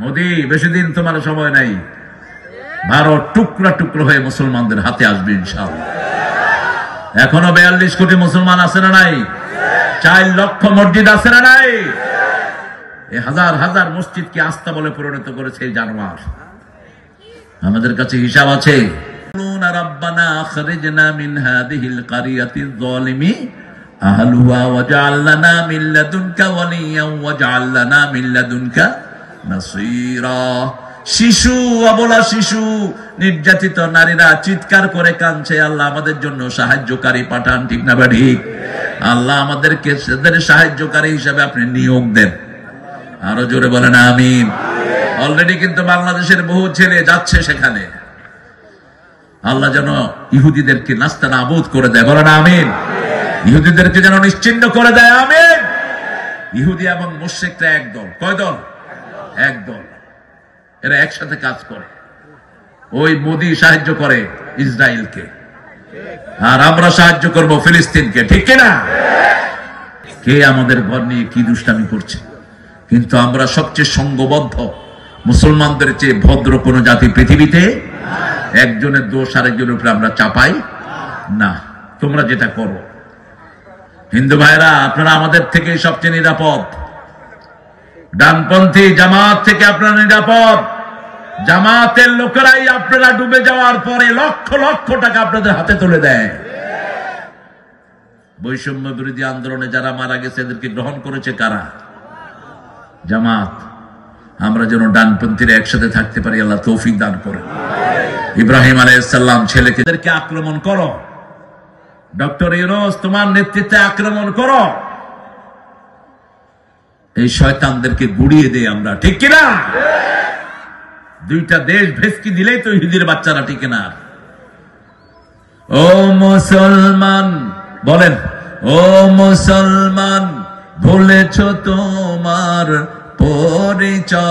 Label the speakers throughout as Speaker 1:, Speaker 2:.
Speaker 1: মোদি বেশি দিন তোমার সময় নাই, ভারত টুকরা টুকরো হয়ে মুসলমানদের হাতে আসবে ইনশাআল্লাহ। এখনো 42 কোটি মুসলমান আছে না নাই? 4 লক্ষ মসজিদ আছে না নাই? এই হাজার হাজার মসজিদকে আস্থা বলে পরিণত করেছে এই জানোয়ার। আমাদের কাছে হিসাব আছে। রব্বানা আখরিজনা মিন হাযিহিল কারিয়াতিয যালিমি আহলুহা ওয়াজআল লানা মিন লাদুনকা ওয়ালিয়্যান ওয়াজআল লানা মিন লাদুনকা নাসীরা। শিশু, অবলা শিশু, নির্যাতিত নারীরা চিৎকার করে কাঁদছে, আল্লাহ আমাদের জন্য সাহায্যকারী পাঠান। ঠিক না ঠিক? আল্লাহ আমাদেরকে সাহায্যকারী হিসাবে আপনি নিয়োগ দেন। আরো জোরে বলেন আমিন। অলরেডি কিন্তু বাংলাদেশের বহু ছেলে যাচ্ছে সেখানে। আল্লাহ যেন ইহুদিদেরকে নাস্তা নাবুদ করে দেয়, বলেন আমিন। ইহুদিদেরকে যেন নিশ্চিহ্ন করে দেয়, আমিন। ইহুদি এবং মুশরিকরা এক দল। কয় দল? এক দল। এরা একসাথে কাজ করে। ওই মোদি সাহায্য করে ইসরায়েলকে, আর আমরা সাহায্য করব ফিলিস্তিনকে। ঠিক কিনা? কে আমাদের ঘর নিয়ে কি দুষ্টামি করছে? কিন্তু আমরা সবচেয়ে সংঘবদ্ধ, মুসলমানদের চেয়ে ভদ্র কোন জাতি পৃথিবীতে। একজনের দোষ আরেকজনের উপরে আমরা চাপাই না। তোমরা যেটা করো, হিন্দু ভাইরা আপনারা আমাদের থেকে সবচেয়ে নিরাপদ। ডানপন্থী জামাত থেকে আপনারা নিরাপদ। জামাতের লোকেরাই আপনারা ডুবে যাওয়ার পরে লক্ষ লক্ষ টাকা আপনাদের হাতে তুলে দেয়। বৈষম্য বিরোধী আন্দোলনে যারা মারা গেছে এদেরকে গ্রহণ করেছে কারা? জামাত। আমরা যেন ডানপন্থীরা একসাথে থাকতে পারি, আল্লাহ তৌফিক দান করে। ইব্রাহিম আলাইহিস সালাম ছেলেকে আক্রমণ করো, ডক্টর ইউনূস তোমার নেতৃত্বে আক্রমণ করো, এই শয়তানদেরকে গুড়িয়ে দেই আমরা। ঠিক কিনা? দুইটা দেশ ভেস্কি দিলেই তো ইহুদির বাচ্চারা টিকে না। ও মুসলমান, বলেন ও মুসলমান, ভুলেছ তোমার পরিচয়,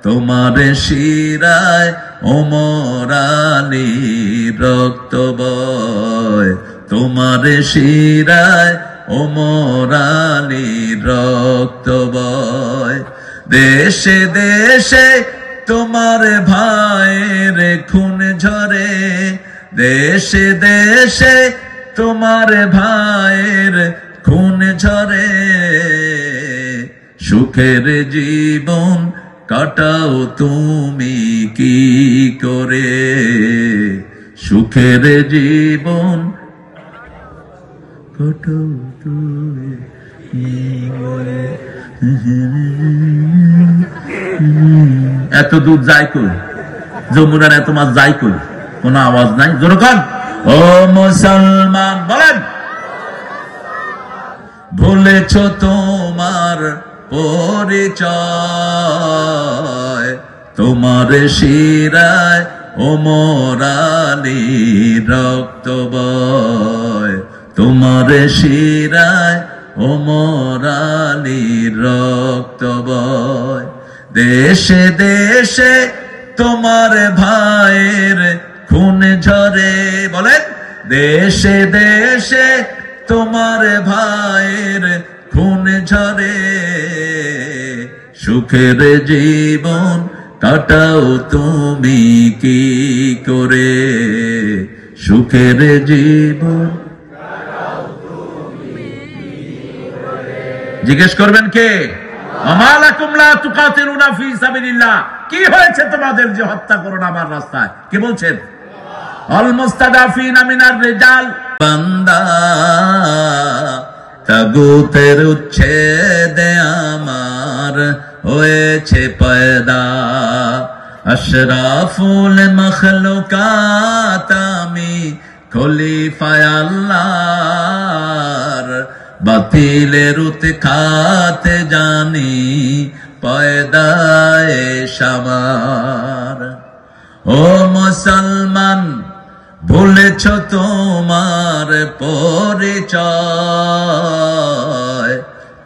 Speaker 1: তোমার শিরায় ওমর আলীর রক্ত বয়, তোমার শিরায় ওমর আলীর রক্ত বয়। দেশে দেশে তোমার ভাইয়ের খুন ঝরে, দেশে দেশে তোমার ভাইয়ের খুন ঝরে, সুখের জীবন কাটাও তুমি কি করে, সুখের জীবন কাটাও তুমি কি করে। এত দুধ যাই কই, যমুনার এত মাছ যাই কই, কোন আওয়াজ নাই। জোরকান ও মুসলমান, বলেন ভুলেছ তোমার পরিচয়, তোমার শিরায় ওমর আলীর রক্ত বয়, তোমার শিরায় ওমর আলীর রক্ত বয়। দেশে দেশে তোমার ভাইয়ের খুন ঝরে, বলেন দেশে দেশে তোমার ভাইয়ের খুন ঝরে, সুখের জীবন কাটাও তুমি কি করে, সুখের জীবন। জিজ্ঞেস করবেন কে? আমালাকুম লা তুকাতিলুনা ফি সাবিলিল্লাহ, কি হয়েছে তোমাদের যে হত্যা করো না আমার রাস্তায়? কে বলছেন? আল মুস্তাদাফিনা মিনার রিজাল, বান্দা তাগুতের উচ্ছেদে আমার হয়েছে পয়দা, আশরাফুল মখলুকাত আমি খলিফায়ে আল্লাহর, বাতিলের উৎখাতে জানি পয়দায়ে শামার। ও মুসলমান ভুলেছ তোমার পরিচয়,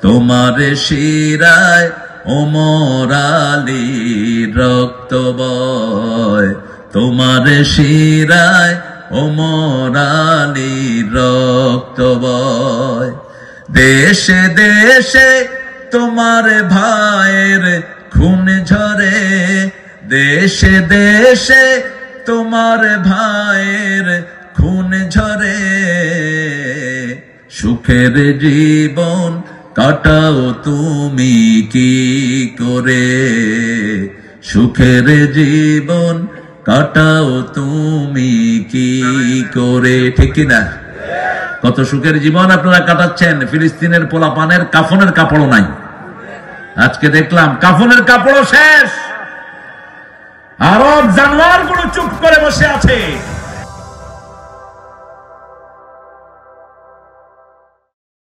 Speaker 1: তোমার শিরায় ওমর আলীর রক্ত বয়, তোমার শিরায় ওমর আলীর রক্ত বয়। দেশে দেশে তোমার ভাইয়ের খুন ঝরে, দেশে দেশে তোমার ভাইয়ের খুন ঝরে, সুখের জীবন কাটাও তুমি কি করে, সুখের জীবন কাটাও তুমি কি করে, ঠিক কিনা? কত সুখের জীবন আপনারা কাটাচ্ছেন, ফিলিস্তিনের পোলাপানের কাফনের কাপড়ও নাই। আজকে দেখলাম কাফনের কাপড়ও শেষ, আরব জানোয়ার গুলো চুপ করে বসে আছে।